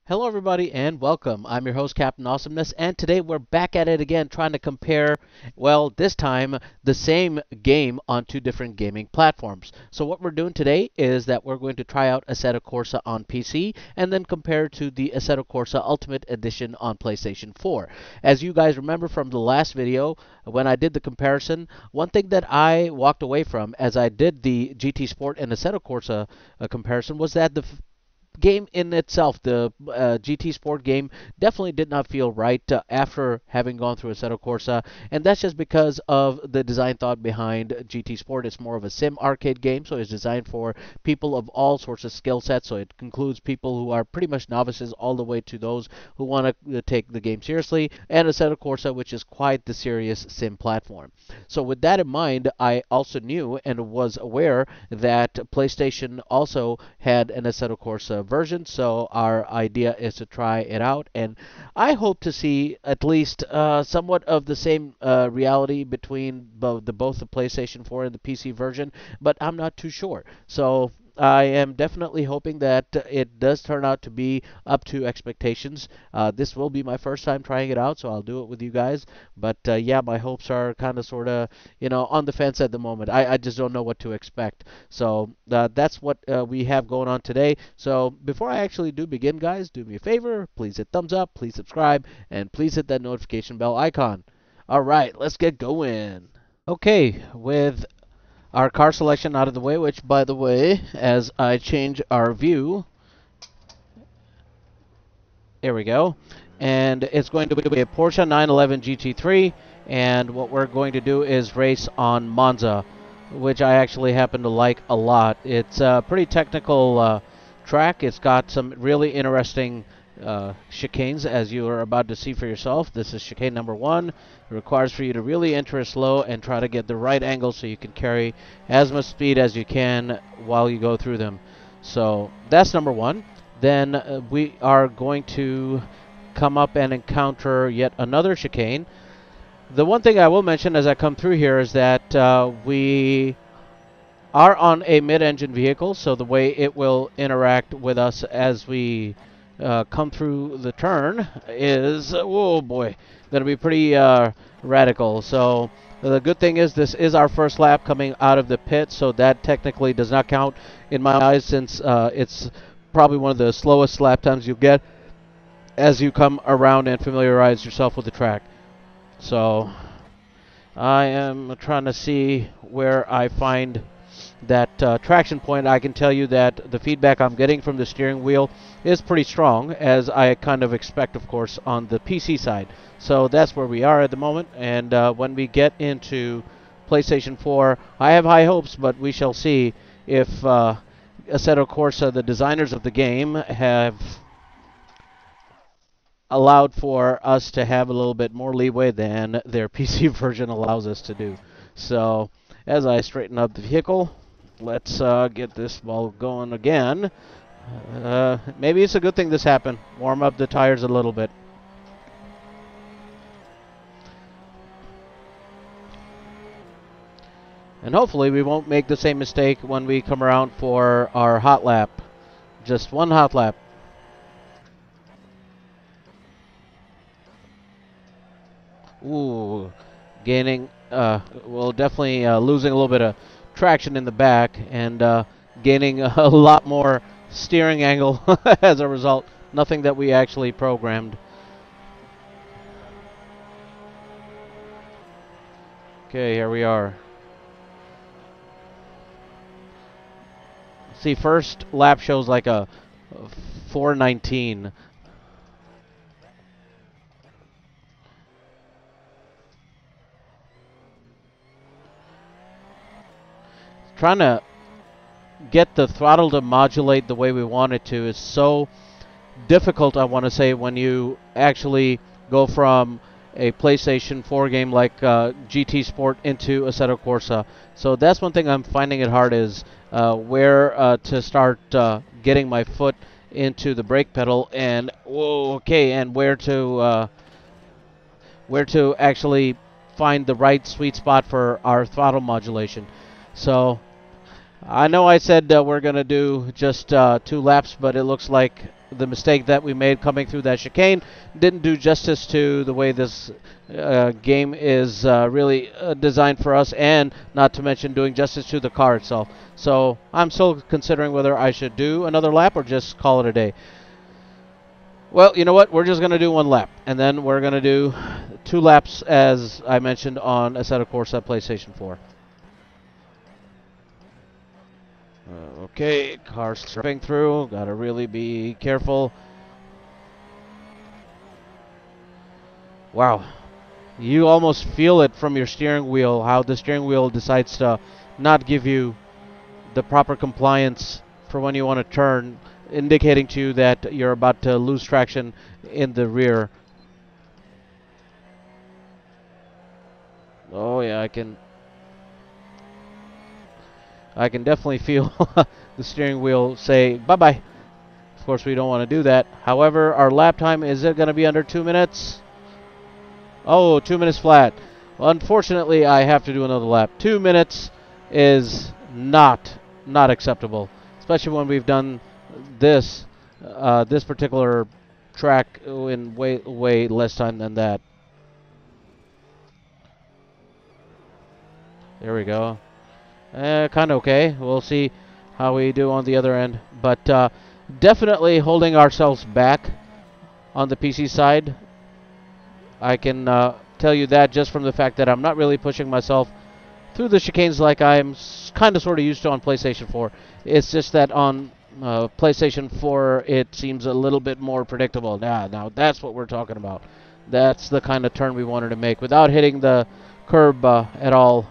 Hello, everybody, and welcome. I'm your host, Captain Awesomeness, and today we're back at it again trying to compare, well, this time, the same game on two different gaming platforms. So, what we're doing today is that we're going to try out Assetto Corsa on PC and then compare to the Assetto Corsa Ultimate Edition on PlayStation 4. As you guys remember from the last video, when I did the comparison, one thing that I walked away from as I did the GT Sport and Assetto Corsa comparison was that the game in itself, the GT Sport game, definitely did not feel right after having gone through Assetto Corsa, and that's just because of the design thought behind GT Sport. It's more of a sim arcade game, so it's designed for people of all sorts of skill sets. So it includes people who are pretty much novices all the way to those who want to take the game seriously, and Assetto Corsa, which is quite the serious sim platform. So with that in mind, I also knew and was aware that PlayStation also had an Assetto Corsa version, so our idea is to try it out, and I hope to see at least somewhat of the same reality between both the PlayStation 4 and the PC version, but I'm not too sure. So I am definitely hoping that it does turn out to be up to expectations. This will be my first time trying it out, so I'll do it with you guys. But yeah, my hopes are kind of sort of, on the fence at the moment. I just don't know what to expect. So that's what we have going on today. So before I actually do begin, guys, do me a favor. Please hit thumbs up, please subscribe, and please hit that notification bell icon. All right, let's get going. Okay, with our car selection out of the way, which, by the way, as I change our view, there we go. And it's going to be a Porsche 911 GT3, and what we're going to do is race on Monza, which I actually happen to like a lot. It's a pretty technical track. It's got some really interesting chicanes, as you are about to see for yourself. This is chicane number 1. It requires for you to really enter slow and try to get the right angle so you can carry as much speed as you can while you go through them. So that's number 1. Then we are going to come up and encounter yet another chicane. The one thing I will mention as I come through here is that we are on a mid-engine vehicle, so the way it will interact with us as we come through the turn is, oh boy, going to be pretty radical. So the good thing is this is our first lap coming out of the pit, so that technically does not count in my eyes since it's probably one of the slowest lap times you'll get as you come around and familiarize yourself with the track. So I am trying to see where I find that traction point. I can tell you that the feedback I'm getting from the steering wheel is pretty strong, as I kind of expect, of course, on the PC side. So that's where we are at the moment, and when we get into PlayStation 4, I have high hopes, but we shall see if Assetto Corsa, the designers of the game, have allowed for us to have a little bit more leeway than their PC version allows us to do. So as I straighten up the vehicle, let's get this ball going again. Maybe it's a good thing this happened. Warm up the tires a little bit. And hopefully we won't make the same mistake when we come around for our hot lap. Just one hot lap. Ooh, gaining, well, definitely losing a little bit of traction in the back and gaining a lot more steering angle as a result. Nothing that we actually programmed. Okay, here we are. See, first lap shows like a 4:19. Trying to get the throttle to modulate the way we want it to is so difficult, I want to say, when you actually go from a PlayStation 4 game like GT Sport into Assetto Corsa. So that's one thing I'm finding it hard is where to start getting my foot into the brake pedal and and where to actually find the right sweet spot for our throttle modulation. So I know I said we're going to do just 2 laps, but it looks like the mistake that we made coming through that chicane didn't do justice to the way this game is really designed for us, and not to mention doing justice to the car itself. So I'm still considering whether I should do another lap or just call it a day. Well, you know what? We're just going to do one lap, and then we're going to do 2 laps, as I mentioned, on Assetto Corsa PlayStation 4. Okay, car's stripping through. Got to really be careful. Wow. You almost feel it from your steering wheel, how the steering wheel decides to not give you the proper compliance for when you want to turn, indicating to you that you're about to lose traction in the rear. Oh yeah, I can definitely feel the steering wheel say bye-bye. Of course, we don't want to do that. However, our lap time, is it going to be under 2 minutes? Oh, 2 minutes flat. Well, unfortunately, I have to do another lap. 2 minutes is not acceptable, especially when we've done this this particular track in way less time than that. There we go. Kind of okay. We'll see how we do on the other end, but definitely holding ourselves back on the PC side. I can tell you that just from the fact that I'm not really pushing myself through the chicanes like I'm kind of sort of used to on PlayStation 4. It's just that on PlayStation 4 it seems a little bit more predictable. Now that's what we're talking about. That's the kind of turn we wanted to make without hitting the curb at all.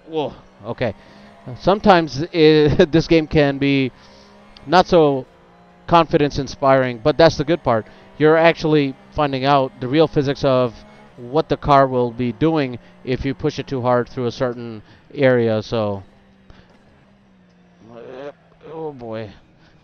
Whoa, okay. Sometimes this game can be not so confidence-inspiring, but that's the good part. You're actually finding out the real physics of what the car will be doing if you push it too hard through a certain area. So, oh boy,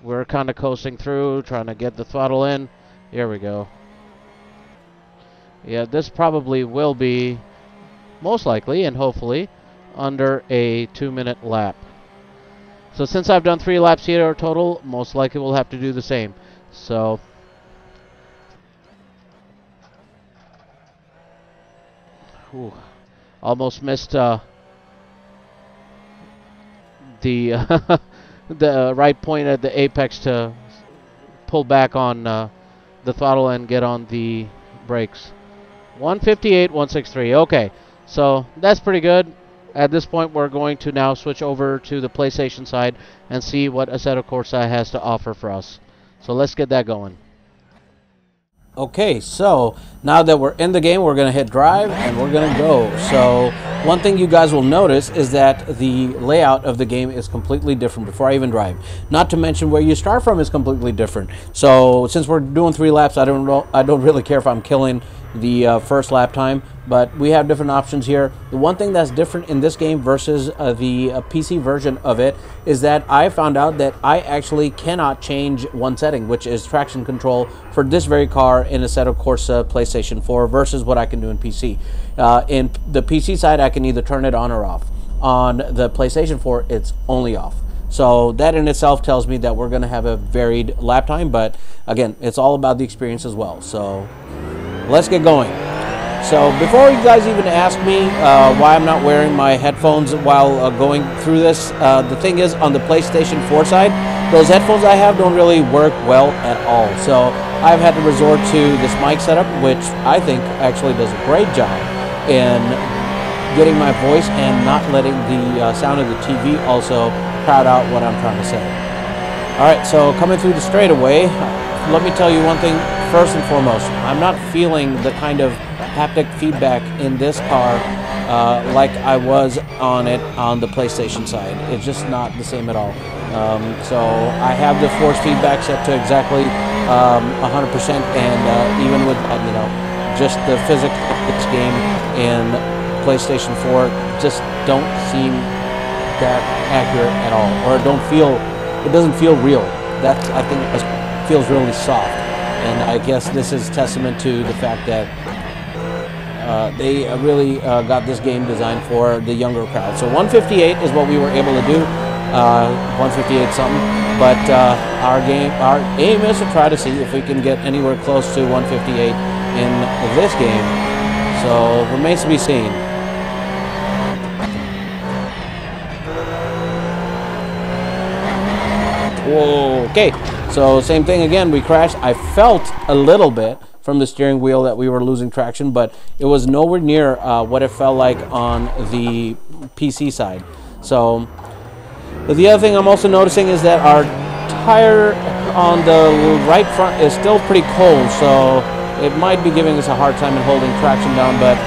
we're kind of coasting through, trying to get the throttle in. Here we go. Yeah, this probably will be, most likely and hopefully, under a 2-minute lap. So since I've done 3 laps here total, most likely we'll have to do the same. So almost missed the the right point at the apex to pull back on the throttle and get on the brakes. 158, 163. Okay, so that's pretty good. At this point, we're going to now switch over to the PlayStation side and see what Assetto Corsa has to offer for us. So let's get that going. Okay, so now that we're in the game, we're going to hit drive and we're going to go. So one thing you guys will notice is that the layout of the game is completely different before I even drive. Not to mention where you start from is completely different. So since we're doing 3 laps, I don't really care if I'm killing the first lap time, but we have different options here. The one thing that's different in this game versus the PC version of it is that I found out that I actually cannot change one setting, which is traction control for this very car in Assetto Corsa PlayStation 4 versus what I can do in PC. In the PC side, I can either turn it on or off. On the PlayStation 4, it's only off. So that in itself tells me that we're going to have a varied lap time, but again, it's all about the experience as well. So let's get going. So before you guys even ask me why I'm not wearing my headphones while going through this, the thing is, on the PlayStation 4 side, those headphones I have don't really work well at all. So I've had to resort to this mic setup, which I think actually does a great job in getting my voice and not letting the sound of the TV also crowd out what I'm trying to say. Alright, so coming through the straightaway, let me tell you one thing first and foremost. I'm not feeling the kind of haptic feedback in this car like I was on it on the PlayStation side. It's just not the same at all. So I have the force feedback set to exactly 100%, and even with just the physics of this game in PlayStation 4 just don't seem that accurate at all, or it doesn't feel real. That, I think, feels really soft. And I guess this is testament to the fact that they really got this game designed for the younger crowd. So 158 is what we were able to do, 158 something. But our aim is to try to see if we can get anywhere close to 158 in this game. So remains to be seen. Whoa, okay, so same thing again, we crashed. I felt a little bit from the steering wheel that we were losing traction, but it was nowhere near what it felt like on the PC side. So the other thing I'm also noticing is that our tire on the right front is still pretty cold, so it might be giving us a hard time in holding traction down, but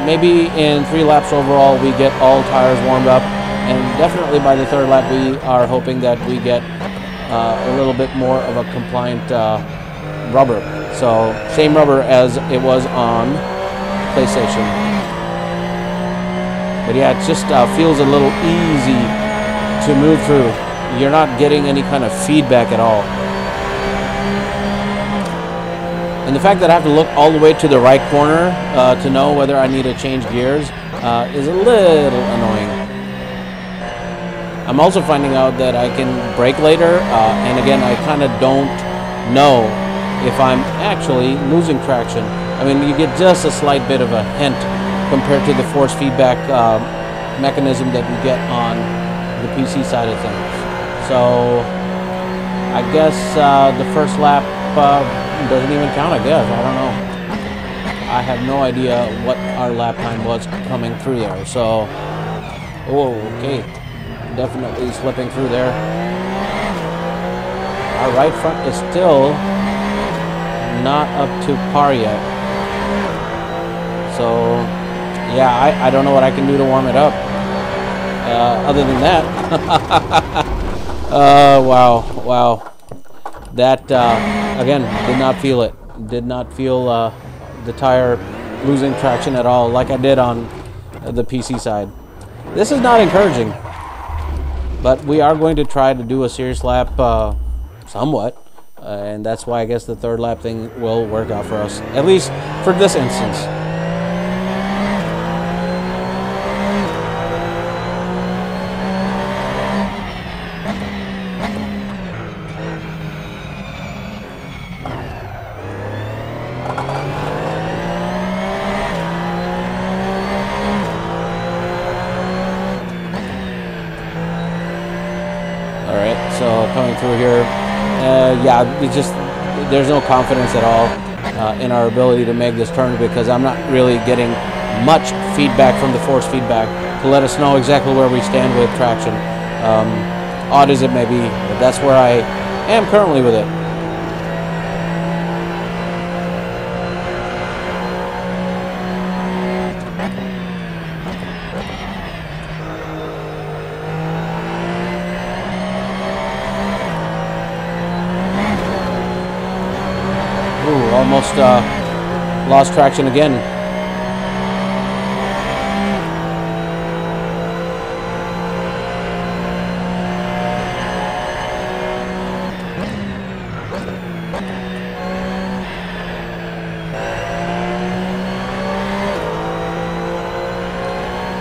maybe in 3 laps overall we get all tires warmed up. And definitely by the 3rd lap, we are hoping that we get a little bit more of a compliant rubber. So same rubber as it was on PlayStation. But yeah, it just feels a little easy to move through. You're not getting any kind of feedback at all. And the fact that I have to look all the way to the right corner to know whether I need to change gears is a little annoying. I'm also finding out that I can brake later, and again, I kind of don't know if I'm actually losing traction. I mean, you get just a slight bit of a hint compared to the force feedback mechanism that you get on the PC side of things. So I guess the first lap doesn't even count, I guess. I don't know. I have no idea what our lap time was coming through there. So, oh, okay. Definitely slipping through there. Our right front is still not up to par yet. So, yeah, I don't know what I can do to warm it up. Other than that. Wow. That, again, did not feel it. Did not feel the tire losing traction at all like I did on the PC side. This is not encouraging. But we are going to try to do a serious lap somewhat. And that's why I guess the 3rd lap thing will work out for us. At least for this instance. So coming through here, yeah, there's no confidence at all in our ability to make this turn because I'm not really getting much feedback from the force feedback to let us know exactly where we stand with traction. Odd as it may be, but that's where I am currently with it. Almost lost traction again.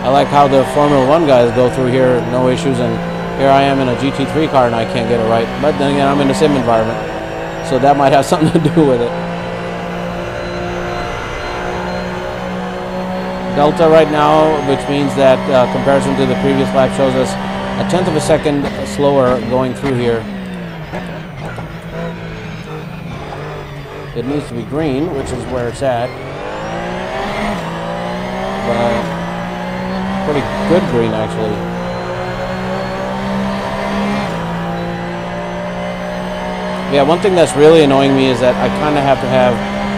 I like how the Formula 1 guys go through here, no issues, and here I am in a GT3 car and I can't get it right. But then again, I'm in a sim environment, so that might have something to do with it. Delta right now, which means that comparison to the previous lap shows us a 1/10 of a second slower going through here. It needs to be green, which is where it's at. But pretty good green, actually. Yeah, one thing that's really annoying me is that I kind of have to have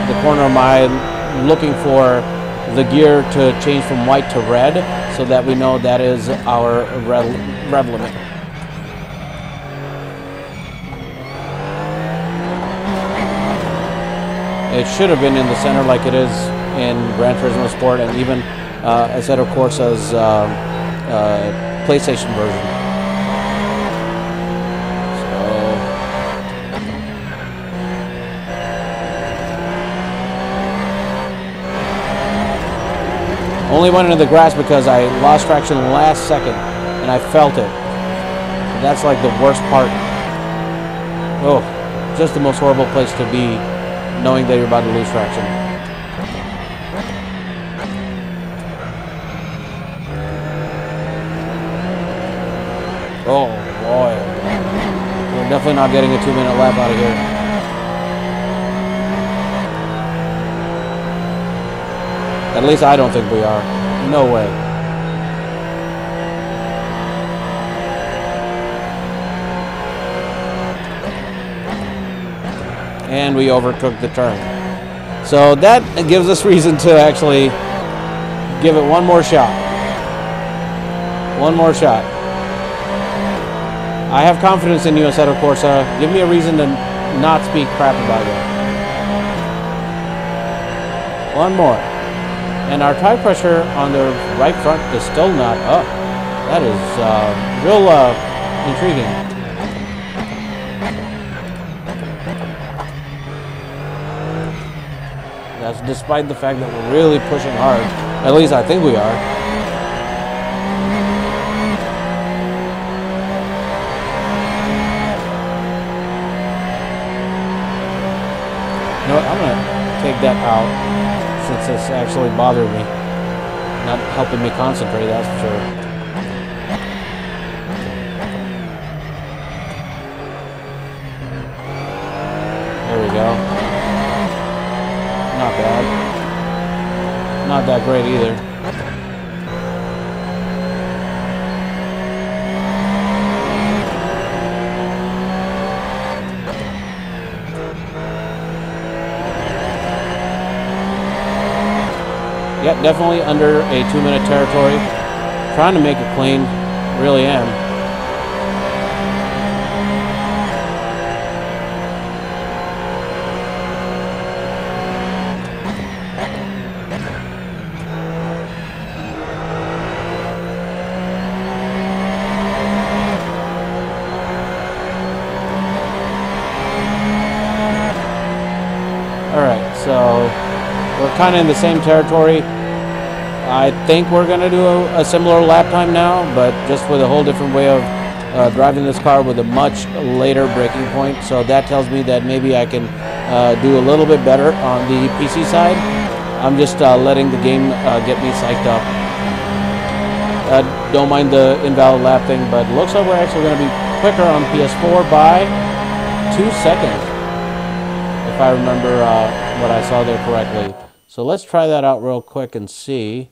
the corner of my eye looking for the gear to change from white to red so that we know that is our rev limit. It should have been in the center like it is in Gran Turismo Sport and even Assetto Corsa's PlayStation version. Only went into the grass because I lost traction last second, and I felt it. That's like the worst part. Oh, just the most horrible place to be, knowing that you're about to lose traction. Oh boy, we're definitely not getting a 2-minute lap out of here. At least I don't think we are. No way. And we overtook the turn. So that gives us reason to actually give it one more shot. One more shot. I have confidence in you, Assetto Corsa. Give me a reason to not speak crap about you. One more. And our tire pressure on the right front is still not up. That is real intriguing. That's despite the fact that we're really pushing hard. At least I think we are. You know what? I'm going to take that out, since it's actually bothered me. Not helping me concentrate, that's for sure. There we go. Not bad. Not that great either. Yeah, definitely under a 2-minute territory. Trying to make it clean, really am. Alright, so we're kind of in the same territory. I think we're going to do a similar lap time now, but just with a whole different way of driving this car with a much later braking point. So that tells me that maybe I can do a little bit better on the PC side. I'm just letting the game get me psyched up. Don't mind the invalid lap thing, but looks like we're actually going to be quicker on PS4 by 2 seconds, if I remember what I saw there correctly. So let's try that out real quick and see.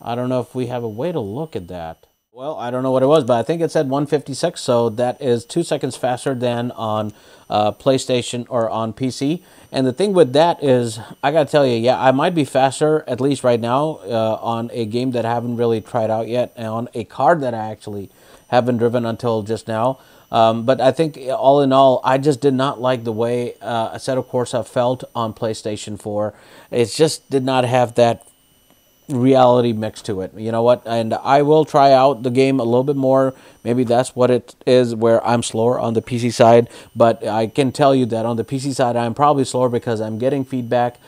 I don't know if we have a way to look at that. Well, I don't know what it was, but I think it said 156, so that is 2 seconds faster than on PlayStation or on PC. And the thing with that is, I gotta tell you, yeah, I might be faster, at least right now, on a game that I haven't really tried out yet, and on a car that I actually haven't driven until just now. But I think all in all, I just did not like the way Assetto Corsa felt on PlayStation 4. It just did not have that reality mix to it. You know what? And I will try out the game a little bit more. Maybe that's what it is, where I'm slower on the PC side. But I can tell you that on the PC side, I'm probably slower because I'm getting feedback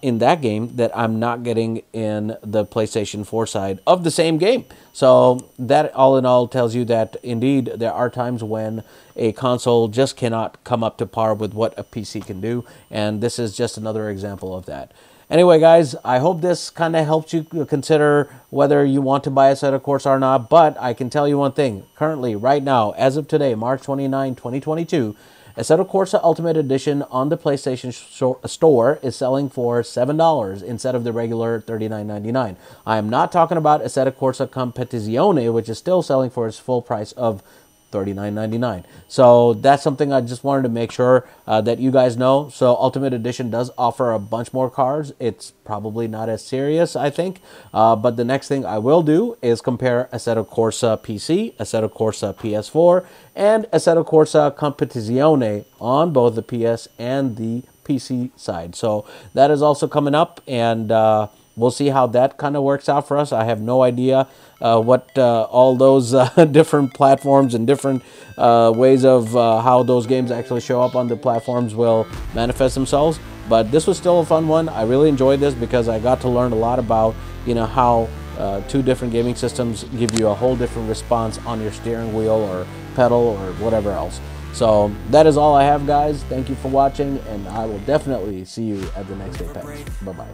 in that game that I'm not getting in the PlayStation 4 side of the same game. So that all in all tells you that indeed there are times when a console just cannot come up to par with what a PC can do, and this is just another example of that. Anyway, guys, I hope this kind of helps you consider whether you want to buy Assetto Corsa or not, but I can tell you one thing. Currently, right now, as of today, March 29, 2022, Assetto Corsa Ultimate Edition on the PlayStation Store is selling for $7 instead of the regular $39.99. I am not talking about Assetto Corsa Competizione, which is still selling for its full price of $39.99. So that's something I just wanted to make sure that you guys know. So Ultimate Edition does offer a bunch more cars. It's probably not as serious, I think. But the next thing I will do is compare Assetto Corsa PC, Assetto Corsa PS4, and Assetto Corsa Competizione on both the PS and the PC side. So that is also coming up, and we'll see how that kind of works out for us. I have no idea what all those different platforms and different ways of how those games actually show up on the platforms will manifest themselves. But this was still a fun one. I really enjoyed this because I got to learn a lot about, you know, how two different gaming systems give you a whole different response on your steering wheel or pedal or whatever else. So that is all I have, guys. Thank you for watching, and I will definitely see you at the next Apex. Bye-bye.